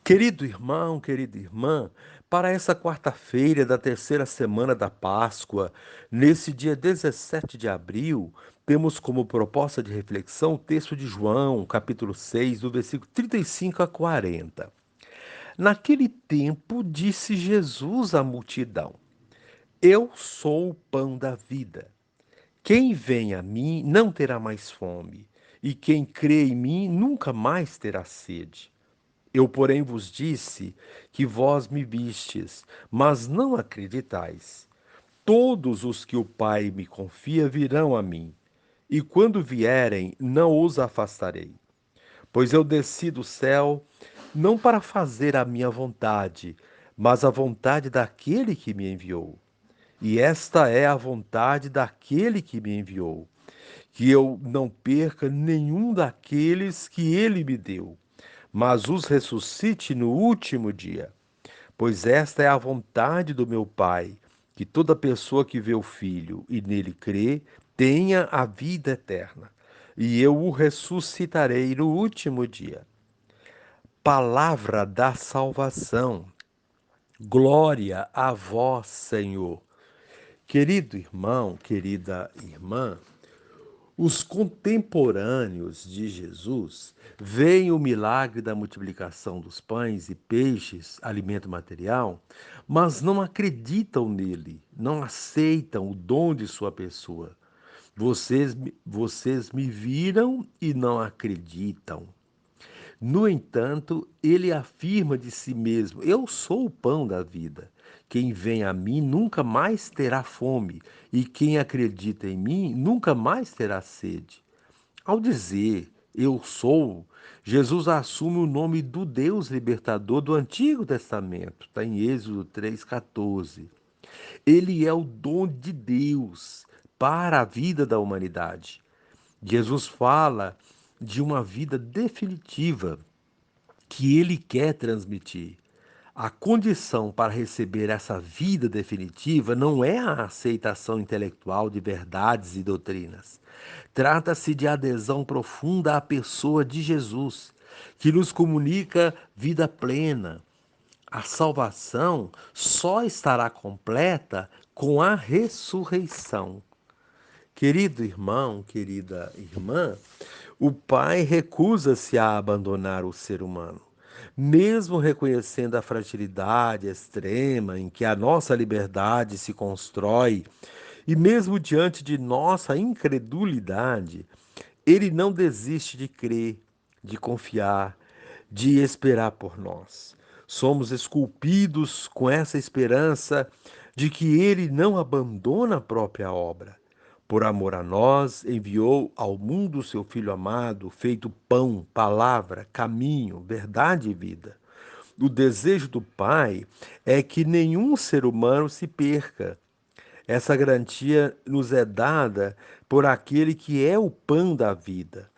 Querido irmão, querida irmã, para essa quarta-feira da terceira semana da Páscoa, nesse dia 17 de abril, temos como proposta de reflexão o texto de João, capítulo 6, do versículo 35 a 40. Naquele tempo, disse Jesus à multidão: Eu sou o pão da vida. Quem vem a mim não terá mais fome, e quem crê em mim nunca mais terá sede. Eu, porém, vos disse que vós me vistes, mas não acreditais. Todos os que o Pai me confia virão a mim, e quando vierem, não os afastarei. Pois eu desci do céu não para fazer a minha vontade, mas a vontade daquele que me enviou. E esta é a vontade daquele que me enviou, que eu não perca nenhum daqueles que ele me deu, mas os ressuscite no último dia. Pois esta é a vontade do meu Pai, que toda pessoa que vê o Filho e nele crê, tenha a vida eterna, e eu o ressuscitarei no último dia. Palavra da salvação. Glória a vós, Senhor. Querido irmão, querida irmã, os contemporâneos de Jesus veem o milagre da multiplicação dos pães e peixes, alimento material, mas não acreditam nele, não aceitam o dom de sua pessoa. Vocês me viram e não acreditam. No entanto, ele afirma de si mesmo: Eu sou o pão da vida. Quem vem a mim nunca mais terá fome, e quem acredita em mim nunca mais terá sede. Ao dizer eu sou, Jesus assume o nome do Deus libertador do Antigo Testamento, está em Êxodo 3,14. Ele é o dom de Deus para a vida da humanidade. Jesus fala de uma vida definitiva que ele quer transmitir. A condição para receber essa vida definitiva não é a aceitação intelectual de verdades e doutrinas. Trata-se de adesão profunda à pessoa de Jesus, que nos comunica vida plena. A salvação só estará completa com a ressurreição. Querido irmão, querida irmã, o Pai recusa-se a abandonar o ser humano. Mesmo reconhecendo a fragilidade extrema em que a nossa liberdade se constrói, e mesmo diante de nossa incredulidade, Ele não desiste de crer, de confiar, de esperar por nós. Somos esculpidos com essa esperança de que Ele não abandona a própria obra. Por amor a nós, enviou ao mundo o seu Filho amado, feito pão, palavra, caminho, verdade e vida. O desejo do Pai é que nenhum ser humano se perca. Essa garantia nos é dada por aquele que é o pão da vida.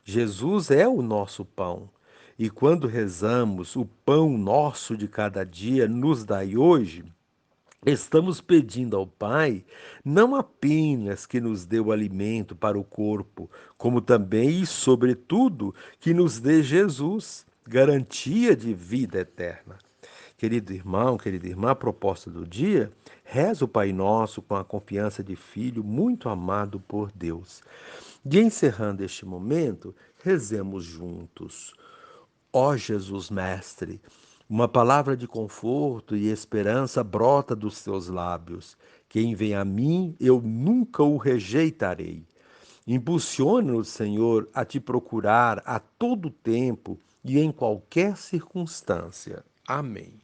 Jesus é o nosso pão. E quando rezamos, o pão nosso de cada dia nos dai hoje, estamos pedindo ao Pai não apenas que nos dê o alimento para o corpo, como também e, sobretudo, que nos dê Jesus, garantia de vida eterna. Querido irmão, querida irmã, a proposta do dia, reza o Pai Nosso com a confiança de filho muito amado por Deus. E encerrando este momento, rezemos juntos. Ó Jesus Mestre, uma palavra de conforto e esperança brota dos teus lábios. Quem vem a mim, eu nunca o rejeitarei. Impulsiona-nos, Senhor, a te procurar a todo tempo e em qualquer circunstância. Amém.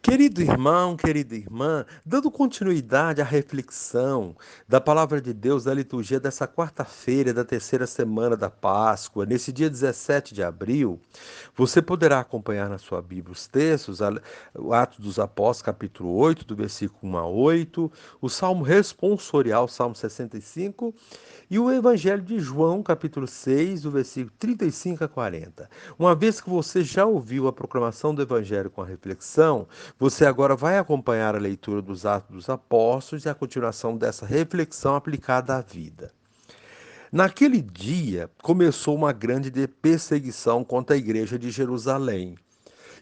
Querido irmão, querida irmã, dando continuidade à reflexão da palavra de Deus da liturgia dessa quarta-feira da terceira semana da Páscoa, nesse dia 17 de abril, você poderá acompanhar na sua Bíblia os textos, o Atos dos Apóstolos, capítulo 8, do versículo 1 a 8, o Salmo responsorial, Salmo 65, e o Evangelho de João, capítulo 6, do versículo 35 a 40. Uma vez que você já ouviu a proclamação do Evangelho com a reflexão, você agora vai acompanhar a leitura dos Atos dos Apóstolos e a continuação dessa reflexão aplicada à vida. Naquele dia, começou uma grande perseguição contra a igreja de Jerusalém.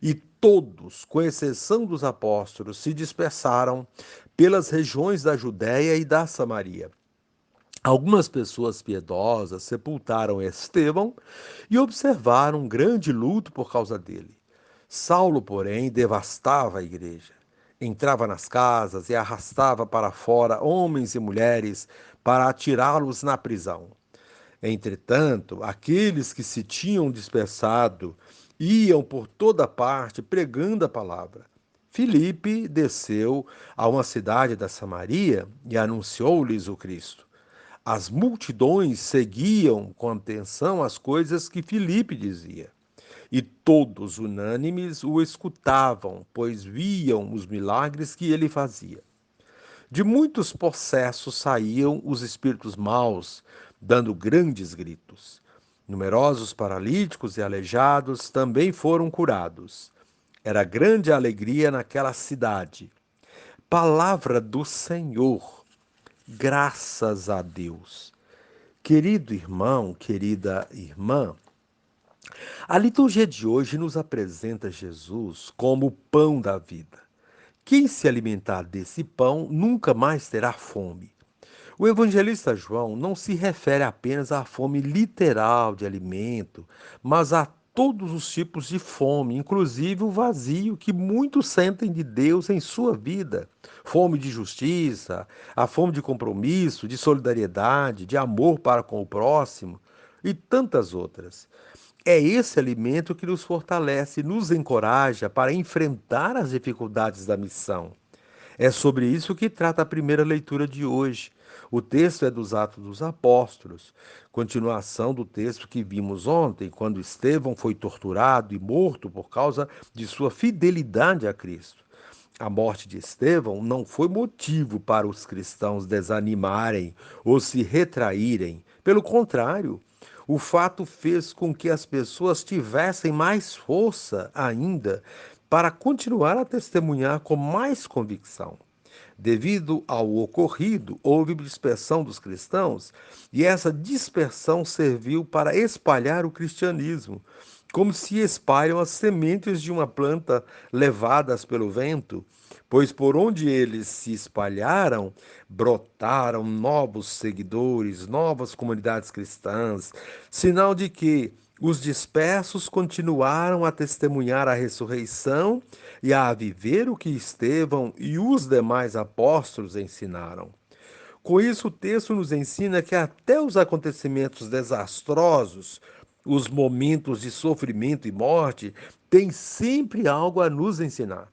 E todos, com exceção dos apóstolos, se dispersaram pelas regiões da Judéia e da Samaria. Algumas pessoas piedosas sepultaram Estevão e observaram um grande luto por causa dele. Saulo, porém, devastava a igreja. Entrava nas casas e arrastava para fora homens e mulheres para atirá-los na prisão. Entretanto, aqueles que se tinham dispersado iam por toda parte pregando a palavra. Filipe desceu a uma cidade da Samaria e anunciou-lhes o Cristo. As multidões seguiam com atenção as coisas que Filipe dizia. E todos, unânimes, o escutavam, pois viam os milagres que ele fazia. De muitos possessos saíam os espíritos maus, dando grandes gritos. Numerosos paralíticos e aleijados também foram curados. Era grande a alegria naquela cidade. Palavra do Senhor. Graças a Deus. Querido irmão, querida irmã, a liturgia de hoje nos apresenta Jesus como o pão da vida. Quem se alimentar desse pão nunca mais terá fome. O evangelista João não se refere apenas à fome literal de alimento, mas a todos os tipos de fome, inclusive o vazio que muitos sentem de Deus em sua vida. Fome de justiça, a fome de compromisso, de solidariedade, de amor para com o próximo e tantas outras. É esse alimento que nos fortalece e nos encoraja para enfrentar as dificuldades da missão. É sobre isso que trata a primeira leitura de hoje. O texto é dos Atos dos Apóstolos, continuação do texto que vimos ontem, quando Estevão foi torturado e morto por causa de sua fidelidade a Cristo. A morte de Estevão não foi motivo para os cristãos desanimarem ou se retraírem. Pelo contrário, o fato fez com que as pessoas tivessem mais força ainda para continuar a testemunhar com mais convicção. Devido ao ocorrido, houve dispersão dos cristãos, e essa dispersão serviu para espalhar o cristianismo, como se espalham as sementes de uma planta levadas pelo vento, pois por onde eles se espalharam, brotaram novos seguidores, novas comunidades cristãs, sinal de que os dispersos continuaram a testemunhar a ressurreição e a viver o que Estevão e os demais apóstolos ensinaram. Com isso, o texto nos ensina que até os acontecimentos desastrosos, os momentos de sofrimento e morte, têm sempre algo a nos ensinar.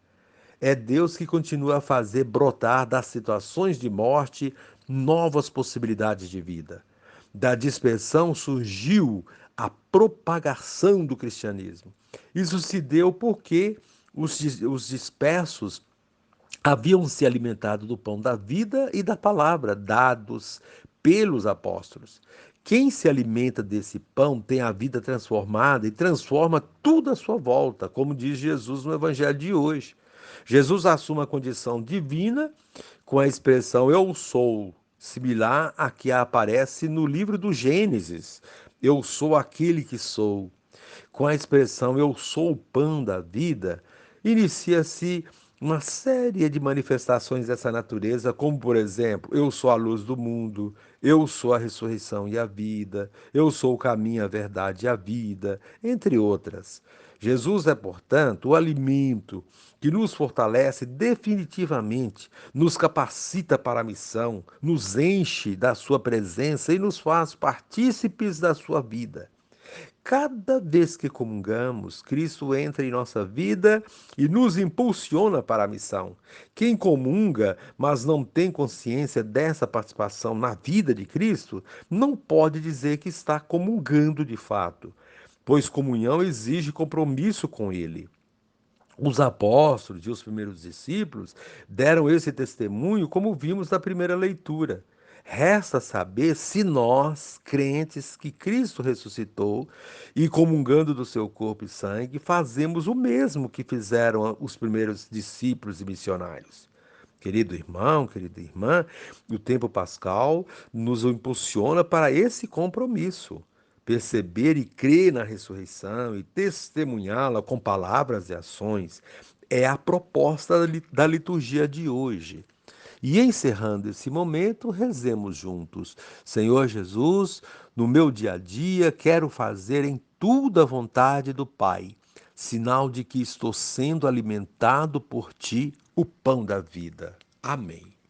É Deus que continua a fazer brotar das situações de morte novas possibilidades de vida. Da dispersão surgiu a propagação do cristianismo. Isso se deu porque os dispersos haviam se alimentado do pão da vida e da palavra dados pelos apóstolos. Quem se alimenta desse pão tem a vida transformada e transforma tudo à sua volta, como diz Jesus no Evangelho de hoje. Jesus assume a condição divina com a expressão eu sou, similar à que aparece no livro do Gênesis. Eu sou aquele que sou. Com a expressão eu sou o pão da vida, inicia-se uma série de manifestações dessa natureza, como por exemplo, eu sou a luz do mundo, eu sou a ressurreição e a vida, eu sou o caminho, a verdade e a vida, entre outras. Jesus é, portanto, o alimento que nos fortalece definitivamente, nos capacita para a missão, nos enche da sua presença e nos faz partícipes da sua vida. Cada vez que comungamos, Cristo entra em nossa vida e nos impulsiona para a missão. Quem comunga, mas não tem consciência dessa participação na vida de Cristo, não pode dizer que está comungando de fato, pois comunhão exige compromisso com Ele. Os apóstolos e os primeiros discípulos deram esse testemunho, como vimos na primeira leitura. Resta saber se nós, crentes que Cristo ressuscitou e comungando do seu corpo e sangue, fazemos o mesmo que fizeram os primeiros discípulos e missionários. Querido irmão, querida irmã, o tempo pascal nos impulsiona para esse compromisso. Perceber e crer na ressurreição e testemunhá-la com palavras e ações é a proposta da liturgia de hoje. E encerrando esse momento, rezemos juntos. Senhor Jesus, no meu dia a dia, quero fazer em tudo a vontade do Pai, sinal de que estou sendo alimentado por Ti, o pão da vida. Amém.